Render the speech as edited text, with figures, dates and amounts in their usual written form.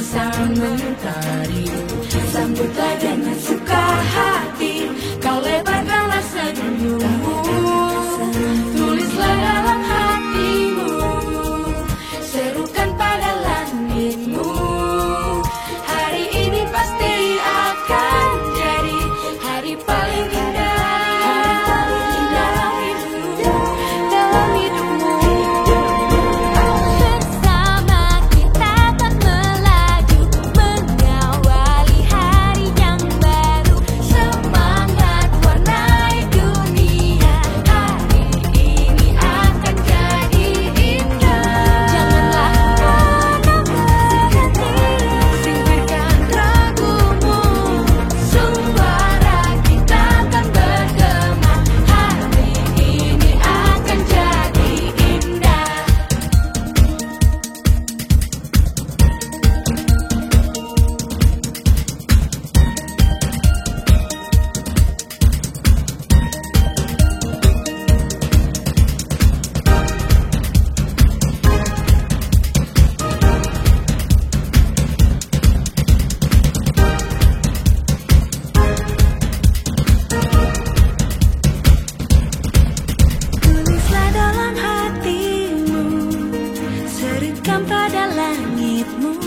sang mentari. Sambutlah dengan suka hati, kau lebarkanlah senyummu. Tulislah dalam hatimu, serukan pada langitmu. Hari ini pasti akan jadi hari paling indah, dalam hidupmu. Bersama kita akan melaju, mengawali hari yang baru. Semangat warnai dunia, hari ini akan jadi indah. Janganlah kau berhenti, Singkirkan ragumu, suara kita akan bergema. Hari ini akan jadi indah. tulislah dalam hatimu, serukan pada langitmu.